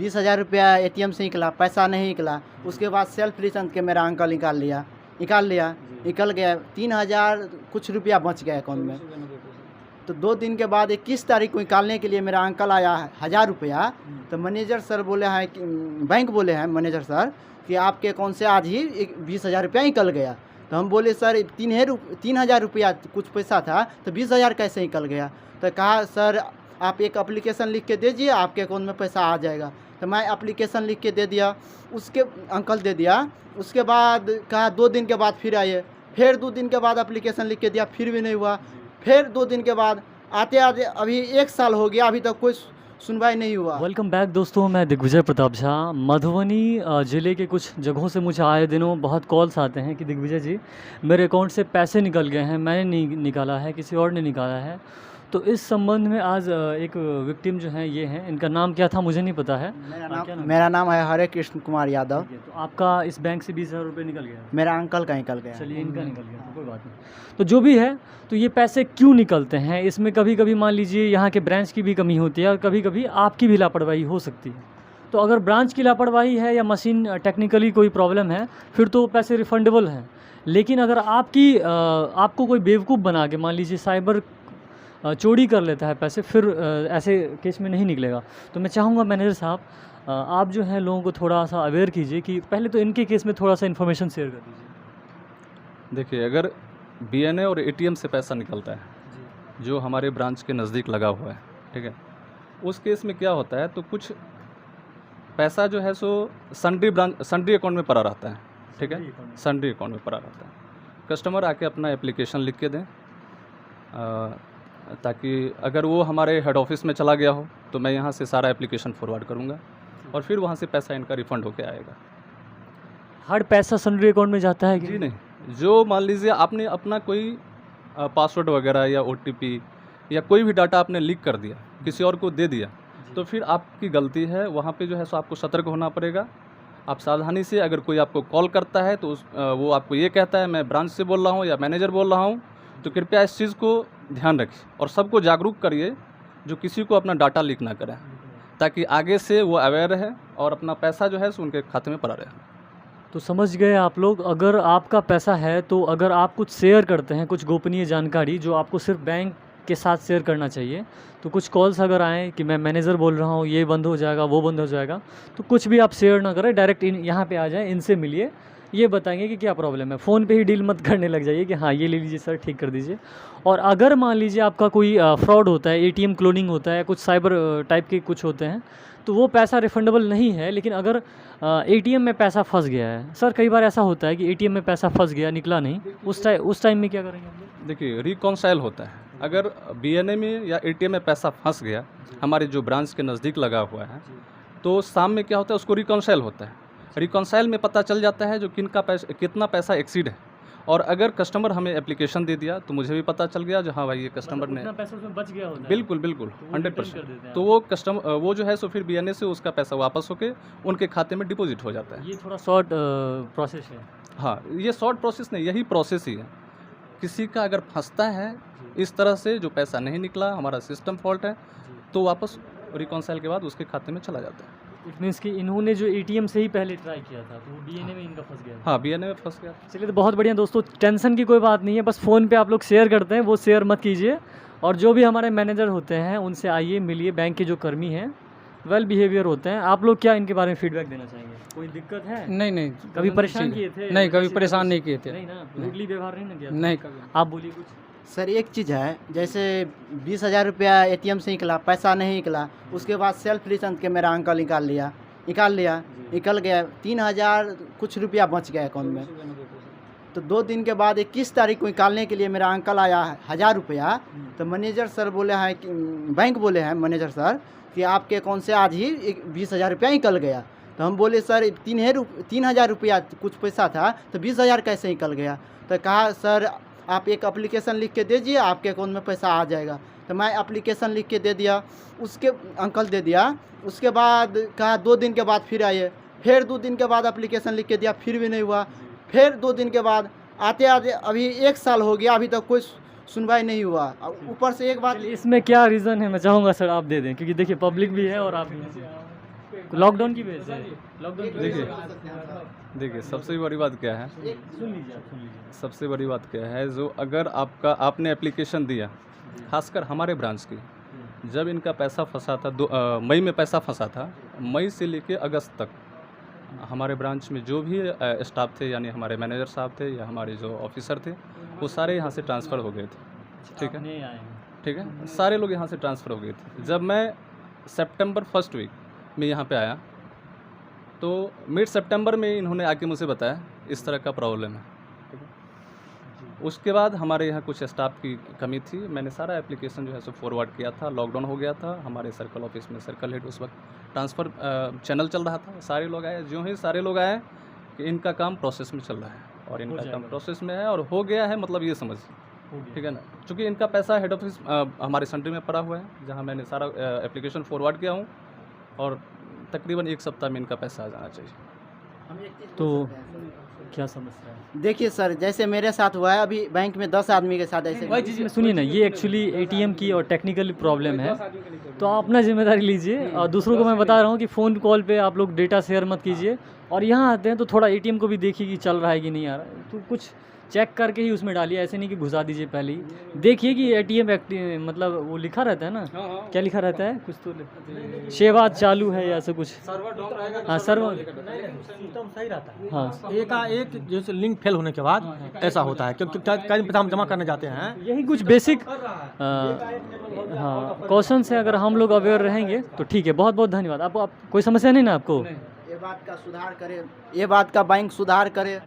20,000 रुपया एटीएम से निकला, पैसा नहीं निकला। उसके बाद सेल्फ रिटर्न के मेरा अंकल निकाल लिया, निकल गया। 3,000 कुछ रुपया बच गया अकाउंट में। तो 2 दिन के बाद 21 तारीख को निकालने के लिए मेरा अंकल आया 1,000 रुपया। तो मैनेजर सर बोले हैं कि बैंक बोले हैं मैनेजर सर कि आपके अकाउंट से आज ही 20,000 रुपया निकल गया। तो हम बोले सर 3,000 रुपया कुछ पैसा था, तो 20,000 कैसे निकल गया? तो कहा सर आप एक एप्लीकेशन लिख के दे दीजिए, आपके अकाउंट में पैसा आ जाएगा। तो मैं एप्लीकेशन लिख के दे दिया, उसके अंकल दे दिया। उसके बाद कहा 2 दिन के बाद फिर आइए, फिर 2 दिन के बाद एप्लीकेशन लिख के दिया, फिर भी नहीं हुआ। फिर 2 दिन के बाद आते आते अभी 1 साल हो गया, अभी तक कोई सुनवाई नहीं हुआ। वेलकम बैक दोस्तों, मैं दिग्विजय प्रताप झा। मधुबनी ज़िले के कुछ जगहों से मुझे आए दिनों बहुत कॉल्स आते हैं कि दिग्विजय जी मेरे अकाउंट से पैसे निकल गए हैं, मैंने नहीं निकाला है, किसी और ने निकाला है। तो इस संबंध में आज एक विक्टिम जो हैं ये हैं, इनका नाम क्या था मुझे नहीं पता है। मेरा नाम है हरे कृष्ण कुमार यादव। तो आपका इस बैंक से 20,000 रुपये निकल गया? मेरा अंकल का निकल गया। चलिए इनका निकल गया तो कोई बात नहीं। तो जो भी है, तो ये पैसे क्यों निकलते हैं, इसमें कभी कभी मान लीजिए यहाँ के ब्रांच की भी कमी होती है और कभी कभी आपकी भी लापरवाही हो सकती है। तो अगर ब्रांच की लापरवाही है या मशीन टेक्निकली कोई प्रॉब्लम है फिर तो पैसे रिफंडेबल हैं। लेकिन अगर आपको कोई बेवकूफ़ बना के मान लीजिए साइबर चोरी कर लेता है पैसे, फिर ऐसे केस में नहीं निकलेगा। तो मैं चाहूँगा मैनेजर साहब आप जो है लोगों को थोड़ा सा अवेयर कीजिए कि पहले तो इनके केस में थोड़ा सा इन्फॉर्मेशन शेयर कर दीजिए। देखिए, अगर बीएनए और एटीएम से पैसा निकलता है जो हमारे ब्रांच के नज़दीक लगा हुआ है, ठीक है, उस केस में क्या होता है, तो कुछ पैसा जो है सो सन्ड्री अकाउंट में पड़ा रहता है, ठीक है, सन्ड्री अकाउंट में पड़ा रहता है। कस्टमर आके अपना एप्लीकेशन लिख के दें, ताकि अगर वो हमारे हेड ऑफिस में चला गया हो तो मैं यहाँ से सारा एप्लीकेशन फॉरवर्ड करूँगा और फिर वहाँ से पैसा इनका रिफ़ंड होके आएगा। हर पैसा सन्ड्री अकाउंट में जाता है कि जी नहीं, जो मान लीजिए आपने अपना कोई पासवर्ड वगैरह या ओटीपी या कोई भी डाटा आपने लीक कर दिया, किसी और को दे दिया, तो फिर आपकी गलती है, वहाँ पे जो है सो आपको सतर्क होना पड़ेगा। आप सावधानी से, अगर कोई आपको कॉल करता है तो वो आपको ये कहता है मैं ब्रांच से बोल रहा हूँ या मैनेजर बोल रहा हूँ, तो कृपया इस चीज़ को ध्यान रखिए और सबको जागरूक करिए जो किसी को अपना डाटा लीक ना करें, ताकि आगे से वो अवेयर रहे और अपना पैसा जो है सो उनके खाते में पड़ा रहे। तो समझ गए आप लोग, अगर आपका पैसा है तो अगर आप कुछ शेयर करते हैं, कुछ गोपनीय जानकारी जो आपको सिर्फ बैंक के साथ शेयर करना चाहिए, तो कुछ कॉल्स अगर आएँ कि मैं मैनेजर बोल रहा हूँ, ये बंद हो जाएगा, वो बंद हो जाएगा, तो कुछ भी आप शेयर ना करें, डायरेक्ट यहाँ पे आ जाएँ, इनसे मिलिए, ये बताएंगे कि क्या प्रॉब्लम है। फ़ोन पे ही डील मत करने लग जाइए कि हाँ ये ले लीजिए सर, ठीक कर दीजिए। और अगर मान लीजिए आपका कोई फ्रॉड होता है, एटीएम क्लोनिंग होता है, कुछ साइबर टाइप के कुछ होते हैं, तो वो पैसा रिफंडेबल नहीं है। लेकिन अगर एटीएम में पैसा फंस गया है, सर कई बार ऐसा होता है कि एटीएम में पैसा फंस गया, निकला नहीं, उस टाइम में क्या करेंगे हम लोग? देखिए, रिकॉन्साइल होता है। अगर बीएनए में या एटीएम में पैसा फंस गया हमारे जो ब्रांच के नज़दीक लगा हुआ है, तो शाम में क्या होता है, उसको रिकॉन्साइल होता है। रिकॉन्साइल में पता चल जाता है जो कितना पैसा एक्सीड है। और अगर कस्टमर हमें एप्लीकेशन दे दिया तो मुझे भी पता चल गया जो हाँ भाई ये कस्टमर ने पैसा उसमें बच गया होता है। बिल्कुल 100%। तो वो जो है सो फिर बीएनए से उसका पैसा वापस होके उनके खाते में डिपॉजिट हो जाता है। ये थोड़ा शॉर्ट प्रोसेस है। हाँ, ये शॉर्ट प्रोसेस नहीं, यही प्रोसेस ही है। किसी का अगर फंसता है इस तरह से, जो पैसा नहीं निकला, हमारा सिस्टम फॉल्ट है, तो वापस रिकॉन्साइल के बाद उसके खाते में चला जाता है। इट मीन्स कि इन्होंने जो एटीएम से ही पहले ट्राई किया था तो वो बीएनए में इनका फंस गया। हाँ, बीएनए में फंस गया। चलिए, तो बहुत बढ़िया दोस्तों, टेंशन की कोई बात नहीं है, बस फ़ोन पे आप लोग शेयर करते हैं, वो शेयर मत कीजिए। और जो भी हमारे मैनेजर होते हैं उनसे आइए, मिलिए, बैंक के जो कर्मी हैं वेल बिहेवियर होते हैं। आप लोग क्या इनके बारे में फीडबैक देना चाहेंगे? कोई दिक्कत है? नहीं, कभी परेशान किए थे? नहीं, कभी परेशान नहीं किए थे। नहीं ना, रूडली व्यवहार नहीं ना किया? नहीं कभी। आप बोलिए कुछ। सर एक चीज़ है, जैसे 20,000 रुपया एटीएम से निकला, पैसा नहीं निकला, उसके बाद सेल्फ रिटर्न के मेरा अंकल निकाल लिया, निकल गया। 3,000 कुछ रुपया बच गया अकाउंट में। तो 2 दिन के बाद 21 तारीख को निकालने के लिए मेरा अंकल आया 1,000 रुपया। तो मैनेजर सर बोले हैं कि बैंक बोले हैं मैनेजर सर कि आपके अकाउंट से आज ही 20,000 रुपया निकल गया। तो हम बोले सर 3,000 रुपया कुछ पैसा था, तो 20,000 कैसे निकल गया? तो कहा सर आप एक एप्लीकेशन लिख के दे दीजिए, आपके अकाउंट में पैसा आ जाएगा। तो मैं एप्लीकेशन लिख के दे दिया, उसके अंकल दे दिया। उसके बाद कहा 2 दिन के बाद फिर आइए, फिर 2 दिन के बाद एप्लीकेशन लिख के दिया, फिर भी नहीं हुआ। फिर 2 दिन के बाद आते आते अभी 1 साल हो गया, अभी तक कोई सुनवाई नहीं हुआ। ऊपर से एक बात, इसमें क्या रीज़न है मैं चाहूँगा सर आप दे दें, क्योंकि देखिए पब्लिक भी है और आप भी हैं। लॉकडाउन की वजह से लॉकडाउन की वजह देखिए देखिए सबसे बड़ी बात क्या है, से सुन लीजिए आप, सुन लीजिए। सबसे बड़ी बात क्या है, जो अगर आपने एप्लीकेशन दिया, खासकर हमारे ब्रांच की, जब इनका पैसा फंसा था मई में पैसा फंसा था, मई से लेके अगस्त तक हमारे ब्रांच में जो भी स्टाफ थे, यानी हमारे मैनेजर साहब थे या हमारे जो ऑफिसर थे, वो सारे यहाँ से ट्रांसफ़र हो गए थे। ठीक है, नहीं आए हैं। ठीक है, सारे लोग यहाँ से ट्रांसफ़र हो गए थे। जब मैं सितंबर फर्स्ट वीक में यहाँ पे आया, तो मिड सितंबर में इन्होंने आके मुझे बताया इस तरह का प्रॉब्लम है। ठीक है, उसके बाद हमारे यहाँ कुछ स्टाफ की कमी थी, मैंने सारा एप्लीकेशन जो है सो फॉरवर्ड किया था। लॉकडाउन हो गया था, हमारे सर्कल ऑफिस में सर्कल हेड उस वक्त ट्रांसफ़र चैनल चल रहा था, सारे लोग आए। जो ही सारे लोग आए कि इनका काम प्रोसेस में चल रहा है और इनका काम प्रोसेस में है और हो गया है, मतलब ये समझ, ठीक है ना। चूँकि इनका पैसा हेड ऑफिस हमारे सेंटर में पड़ा हुआ है, जहाँ मैंने सारा एप्लीकेशन फॉरवर्ड किया हूँ, और तकरीबन 1 सप्ताह में इनका पैसा आ जाना चाहिए। तो क्या समस्या है? देखिए सर, जैसे मेरे साथ हुआ है, अभी बैंक में 10 आदमी के साथ ऐसे भाई जी सुनिए ना, ये एक्चुअली एटीएम की और टेक्निकल प्रॉब्लम है, तो आप अपना जिम्मेदारी लीजिए। और दूसरों को मैं बता रहा हूँ कि फ़ोन कॉल पे आप लोग डेटा शेयर मत कीजिए, और यहाँ आते हैं तो थोड़ा एटीएम को भी देखिए कि चल रहा है कि नहीं आ रहा है, तो कुछ चेक करके ही उसमें डालिए, ऐसे नहीं कि घुसा दीजिए। पहले ही देखिए कि एटीएम मतलब वो लिखा रहता है ना, क्या लिखा रहता है, कुछ तो सेवा चालू है या ऐसा कुछ। हाँ सर्वर सिस्टम सही रहता है। हाँ एक जैसे लिंक फेल होने के बाद ऐसा होता है, क्योंकि कई पैसा हम जमा करने जाते हैं। यही कुछ बेसिक हाँ क्वेश्चन से अगर हम लोग अवेयर रहेंगे तो ठीक है। बहुत बहुत धन्यवाद। आप कोई समस्या नहीं ना आपको? ये बात का सुधार करे, ये बात का बैंक सुधार करे।